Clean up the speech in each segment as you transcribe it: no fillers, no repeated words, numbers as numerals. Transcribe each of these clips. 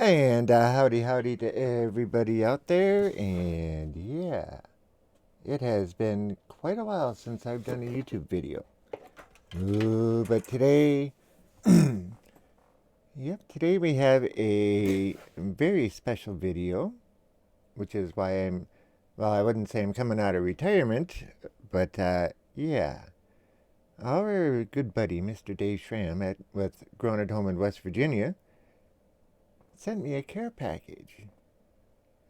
And howdy, howdy to everybody out there. And yeah, it has been quite a while since I've done a YouTube video. Ooh, but today, yep, today we have a very special video, which is why well, I wouldn't say I'm coming out of retirement, but yeah. Our good buddy, Mr. Dave Schramm, with Grown at Home in West Virginia, sent me a care package.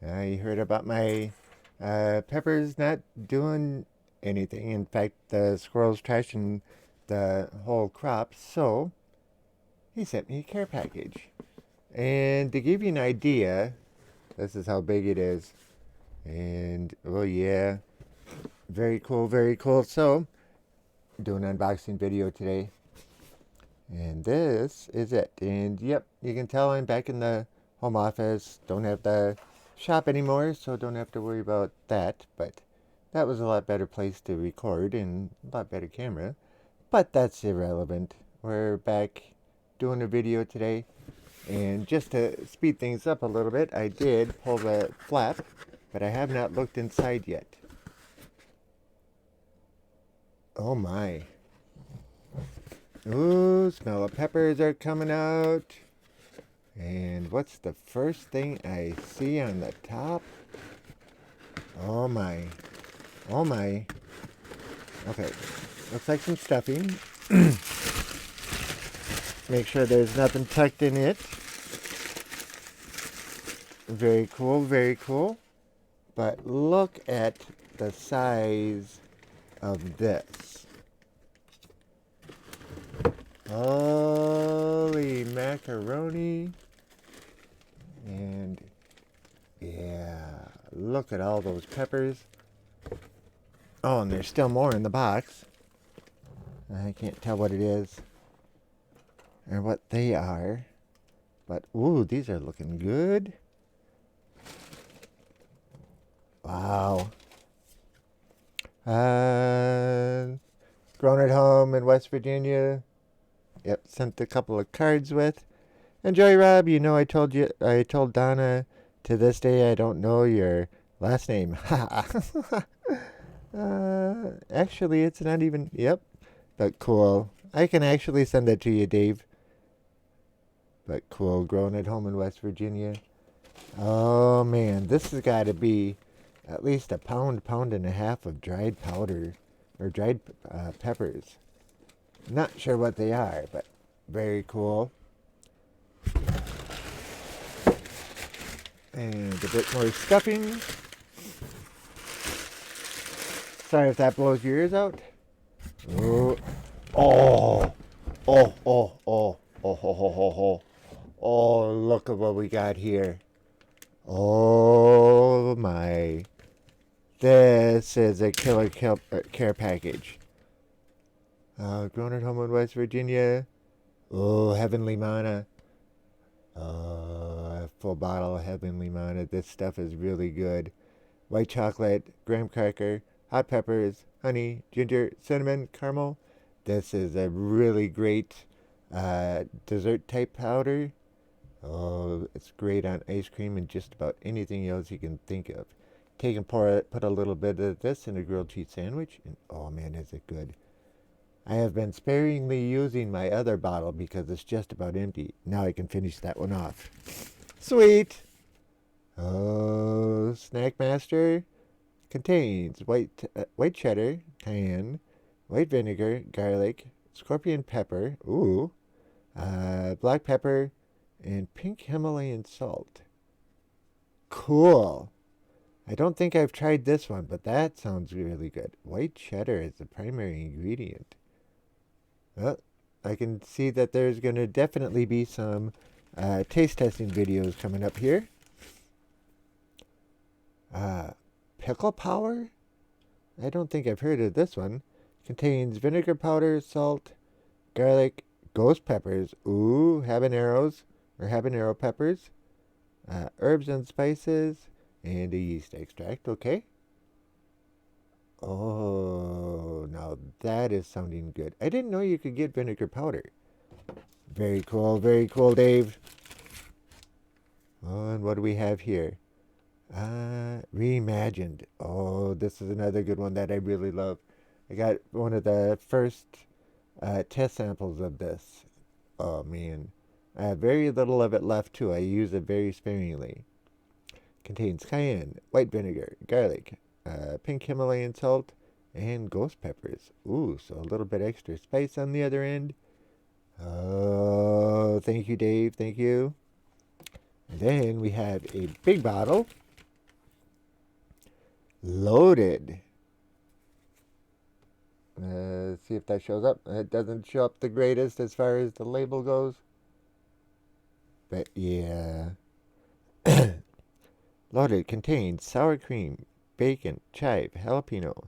You heard about my peppers not doing anything. In fact, the squirrels trashing the whole crop. So he sent me a care package. And to give you an idea, this is how big it is. And oh yeah, very cool, very cool. So doing an unboxing video today. And this is it. And yep, you can tell I'm back in the home office. Don't have to shop anymore, so don't have to worry about that. But that was a lot better place to record and a lot better camera. But that's irrelevant. We're back doing a video today. And just to speed things up a little bit, I did pull the flap, but I have not looked inside yet. Oh my. Ooh, smell of peppers are coming out. And what's the first thing I see on the top? Oh my. Oh my. Okay. Looks like some stuffing. Make sure there's nothing tucked in it. Very cool, very cool. But look at the size of this. Holy macaroni. And yeah, look at all those peppers. Oh, and there's still more in the box. I can't tell what it is or what they are. But ooh, these are looking good. Wow. Grown at Home in West Virginia. Yep, sent a couple of cards with. And Joey Rob, you know I told Donna, to this day I don't know your last name. Actually, it's not even, yep, but cool. I can actually send that to you, Dave. But cool, Grown at Home in West Virginia. Oh man, this has got to be at least a pound and a half of dried powder, or dried peppers. Not sure what they are, but very cool. And a bit more stuffing. Sorry if that blows your ears out. Oh, oh, oh, oh, oh, oh, oh, oh, oh. Oh, look at what we got here. Oh my. This is a killer care package. Grown at Home in West Virginia. Oh, Heavenly Mana. A full bottle of Heavenly Mana. This stuff is really good. White chocolate, graham cracker, hot peppers, honey, ginger, cinnamon, caramel. This is a really great dessert type powder. Oh, it's great on ice cream and just about anything else you can think of. Take and put a little bit of this in a grilled cheese sandwich, and oh man, is it good. I have been sparingly using my other bottle because it's just about empty. Now I can finish that one off. Sweet! Oh, Snack Master contains white cheddar, cayenne, white vinegar, garlic, scorpion pepper, ooh, black pepper, and pink Himalayan salt. Cool. I don't think I've tried this one, but that sounds really good. White cheddar is the primary ingredient. Well, I can see that there's going to definitely be some taste testing videos coming up here. Pickle Power? I don't think I've heard of this one. Contains vinegar powder, salt, garlic, ghost peppers, ooh, habanero peppers, herbs and spices, and a yeast extract, okay? Oh, now that is sounding good. I didn't know you could get vinegar powder. Very cool, Dave. Oh, and what do we have here? Reimagined. Oh, this is another good one that I really love. I got one of the first test samples of this. Oh man, I have very little of it left too. I use it very sparingly. Contains cayenne, white vinegar, garlic, pink Himalayan salt, and ghost peppers. Ooh, so a little bit extra spice on the other end. Oh, thank you, Dave. Thank you. And then we have a big bottle loaded. See if that shows up. It doesn't show up the greatest as far as the label goes. But yeah. Loaded contains sour cream, bacon, chive, jalapeno,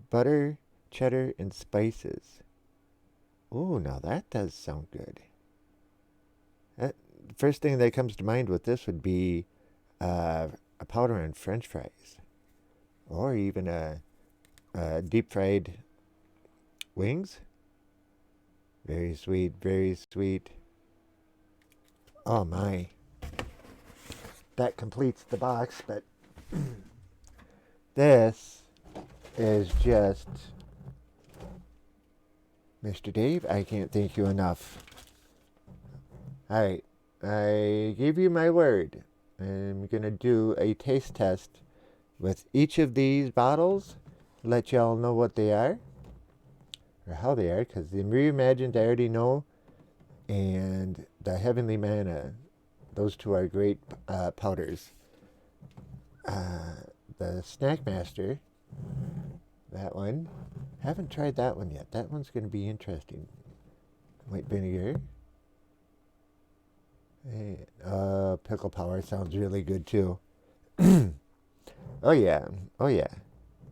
butter, cheddar, and spices. Ooh, now that does sound good. The first thing that comes to mind with this would be a powder on French fries, or even a deep fried wings. Very sweet, very sweet. Oh my. That completes the box, but this is just Mr. Dave, I can't thank you enough. Alright, I gave you my word. I'm gonna do a taste test with each of these bottles, let y'all know what they are, or how they are, because the Reimagined I already know, and the Heavenly Manna, those two are great powders. The Snack Master, that one, haven't tried that one yet. That one's going to be interesting. White vinegar. Pickle Power sounds really good too. Oh yeah, oh yeah.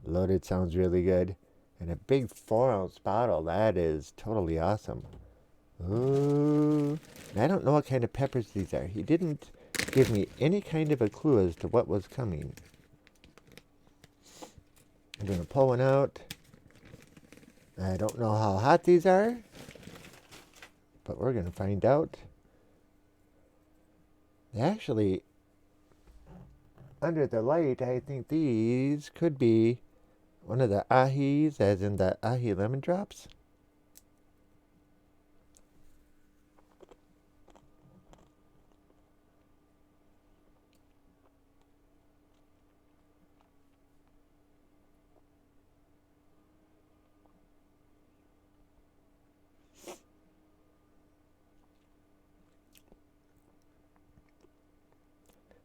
Loaded sounds really good. And a big 4-ounce bottle, that is totally awesome. Ooh. And I don't know what kind of peppers these are. He didn't give me any kind of a clue as to what was coming. I'm going to pull one out. I don't know how hot these are, but we're going to find out. Actually, under the light, I think these could be one of the ahis, as in the ahi lemon drops.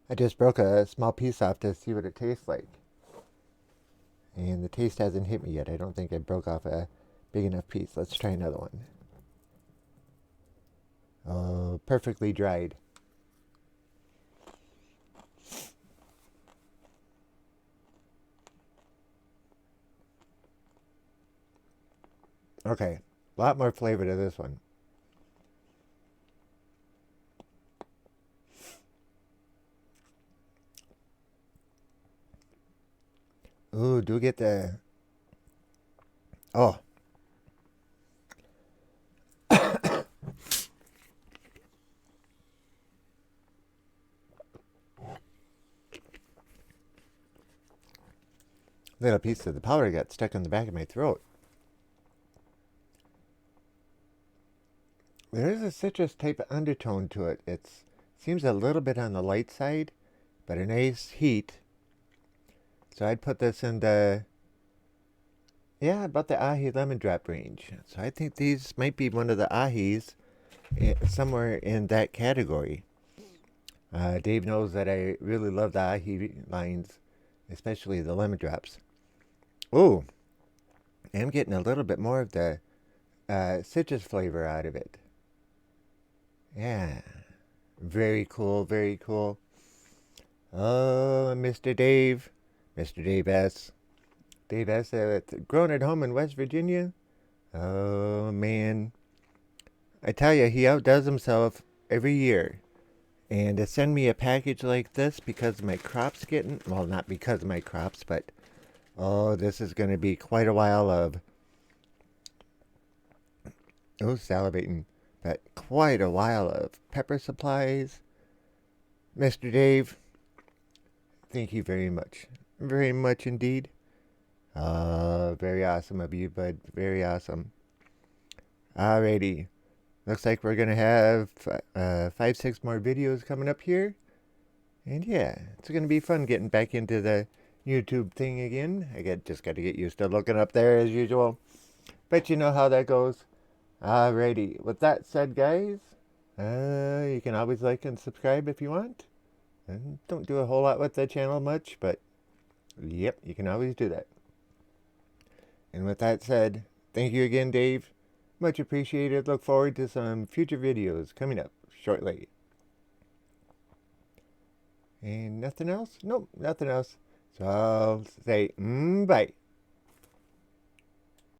I just broke a small piece off to see what it tastes like. And the taste hasn't hit me yet. I don't think I broke off a big enough piece. Let's try another one. Oh, perfectly dried. Okay, a lot more flavor to this one. Ooh, do get the... Oh. Little piece of the powder got stuck in the back of my throat. There is a citrus type of undertone to it. It seems a little bit on the light side, but a nice heat. So I'd put this in the, yeah, about the ahi lemon drop range. So I think these might be one of the ahis somewhere in that category. Dave knows that I really love the ahi lines, especially the lemon drops. Ooh, I'm getting a little bit more of the citrus flavor out of it. Yeah, very cool, very cool. Oh, Mr. Dave, Mr. Dave S. Dave S. Grown at home in West Virginia. Oh man, I tell you, he outdoes himself every year. And to send me a package like this because my crops getting, well, not because of my crops, but oh, this is going to be quite a while of, oh, salivating, but quite a while of pepper supplies. Mr. Dave, thank you very much. Very much indeed. Very awesome of you, bud. Very awesome. Alrighty. Looks like we're going to have 5, 6 more videos coming up here. And yeah, it's going to be fun getting back into the YouTube thing again. Just got to get used to looking up there as usual. But you know how that goes. Alrighty. With that said, guys, you can always like and subscribe if you want. And don't do a whole lot with the channel much, but yep, you can always do that. And with that said, thank you again, Dave. Much appreciated. Look forward to some future videos coming up shortly. And nothing else? Nope, nothing else. So I'll say bye.